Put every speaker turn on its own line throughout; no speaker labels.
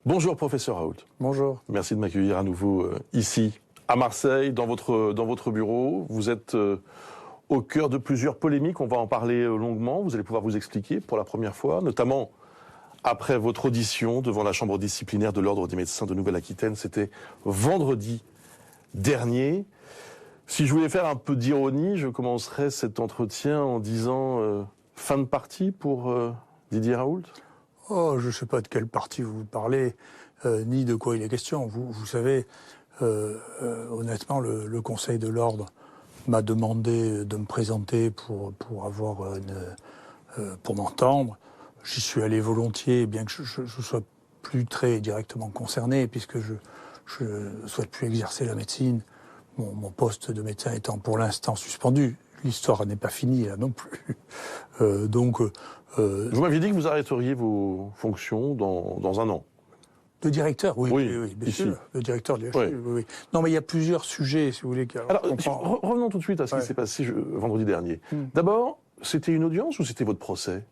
Bonjour professeur Raoult.
Bonjour.
Merci de m'accueillir à nouveau ici, à Marseille, dans votre bureau. Vous êtes au cœur de plusieurs polémiques, on va en parler longuement. Vous allez pouvoir vous expliquer pour la première fois, notamment après votre audition devant la chambre disciplinaire de l'Ordre des médecins de Nouvelle-Aquitaine. C'était vendredi dernier. Si je voulais faire un peu d'ironie, je commencerai cet entretien en disant fin de partie pour Didier Raoult.
Oh, je ne sais pas de quelle partie vous parlez, ni de quoi il est question. Vous savez, honnêtement, le Conseil de l'Ordre m'a demandé de me présenter pour m'entendre. J'y suis allé volontiers, bien que je ne sois plus très directement concerné, puisque je ne souhaite plus exercer la médecine, mon poste de médecin étant pour l'instant suspendu. L'histoire n'est pas finie là non plus.
Vous m'aviez dit que vous arrêteriez vos fonctions dans un an.
De directeur, oui, bien
ici.
sûr. Le directeur de l'IHU, oui. Non, mais il y a plusieurs sujets, si vous voulez.
Alors, revenons tout de suite à ce qui s'est passé vendredi dernier. D'abord, c'était une audience ou c'était votre procès?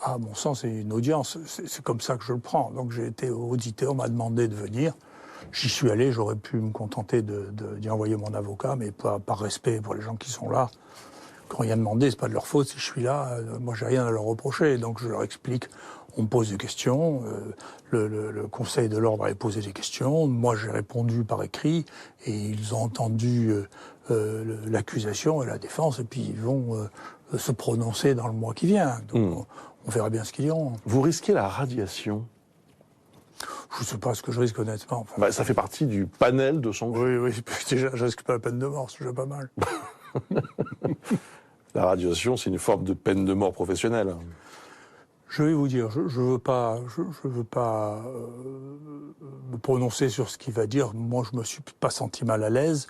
À mon sens, c'est une audience. C'est comme ça que je le prends. Donc j'ai été audité, on m'a demandé de venir. J'y suis allé, j'aurais pu me contenter d'y envoyer mon avocat, mais par respect pour les gens qui sont là. Quand rien demandé, c'est pas de leur faute si je suis là. Moi, j'ai rien à leur reprocher. Donc je leur explique. On me pose des questions. Le Conseil de l'Ordre avait posé des questions. Moi, j'ai répondu par écrit, et ils ont entendu l'accusation et la défense, et puis ils vont se prononcer dans le mois qui vient. Donc on verra bien ce qu'ils diront.
Vous risquez la radiation?
Je ne sais pas ce que je risque, honnêtement. Enfin,
ça fait partie du panel de sanctions.
Oui, déjà, je risque pas la peine de mort, c'est déjà pas mal.
La radiation, c'est une forme de peine de mort professionnelle.
Je vais vous dire, je veux pas me prononcer sur ce qu'il va dire. Moi, je me suis pas senti mal à l'aise.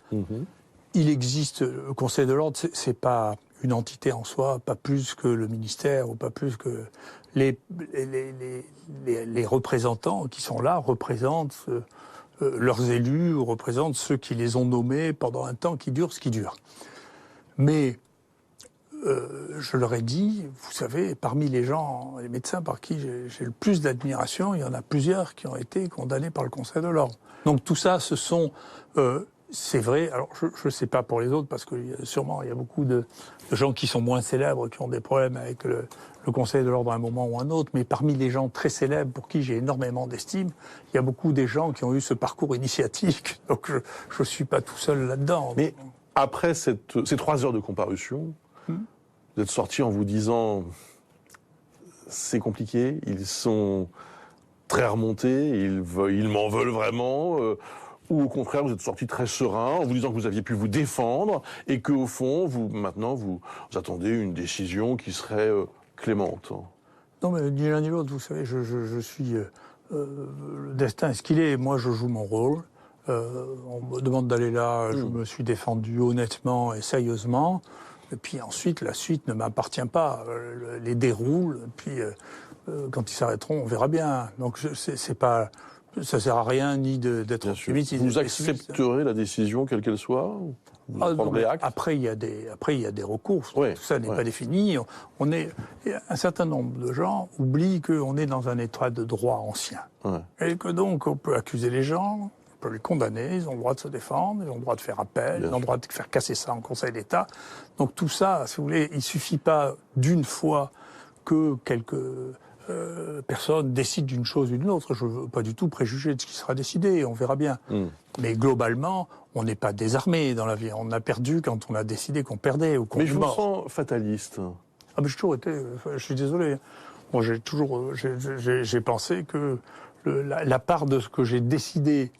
Il existe, le Conseil de l'Ordre, c'est pas une entité en soi, pas plus que le ministère ou pas plus que les représentants qui sont là représentent leurs élus, ou représentent ceux qui les ont nommés pendant un temps qui dure ce qui dure. Mais je leur ai dit, vous savez, parmi les médecins par qui j'ai le plus d'admiration, il y en a plusieurs qui ont été condamnés par le Conseil de l'Ordre. Donc tout ça, c'est vrai. Alors je ne sais pas pour les autres, parce que sûrement il y a beaucoup de gens qui sont moins célèbres, qui ont des problèmes avec le Conseil de l'Ordre à un moment ou à un autre, mais parmi les gens très célèbres pour qui j'ai énormément d'estime, il y a beaucoup des gens qui ont eu ce parcours initiatique. Donc je ne suis pas tout seul là-dedans.
Mais après ces 3 heures de comparution, vous êtes sorti en vous disant c'est compliqué, ils sont très remontés, ils m'en veulent vraiment, ou au contraire vous êtes sorti très serein en vous disant que vous aviez pu vous défendre et qu'au fond maintenant vous attendez une décision qui serait clémente.
Non, mais ni l'un ni l'autre, vous savez, je suis le destin est ce qu'il est. Moi, je joue mon rôle. On me demande d'aller là, je me suis défendu honnêtement et sérieusement. Et puis ensuite, la suite ne m'appartient pas. Les déroule, puis quand ils s'arrêteront, on verra bien. Donc c'est pas, ça sert à rien ni d'être optimiste.
Vous accepterez la décision quelle qu'elle soit? Vous prendrez acte?
Après, il y a des recours.
Oui,
tout ça n'est pas défini. Un certain nombre de gens oublient qu'on est dans un état de droit ancien. Et que donc, on peut accuser les gens, on peut les condamner, ils ont le droit de se défendre, ils ont le droit de faire appel, ils ont le droit de faire casser ça en Conseil d'État. Donc tout ça, si vous voulez, il suffit pas d'une fois que quelques personnes décident d'une chose ou d'une autre. Je ne veux pas du tout préjuger de ce qui sera décidé, on verra bien. Mais globalement, on n'est pas désarmé dans la vie. On a perdu quand on a décidé qu'on perdait ou qu'on est mort.
Mais je vous sens fataliste.
Ah, mais j'ai toujours été... je suis désolé. Moi, j'ai pensé que la part de ce que j'ai décidé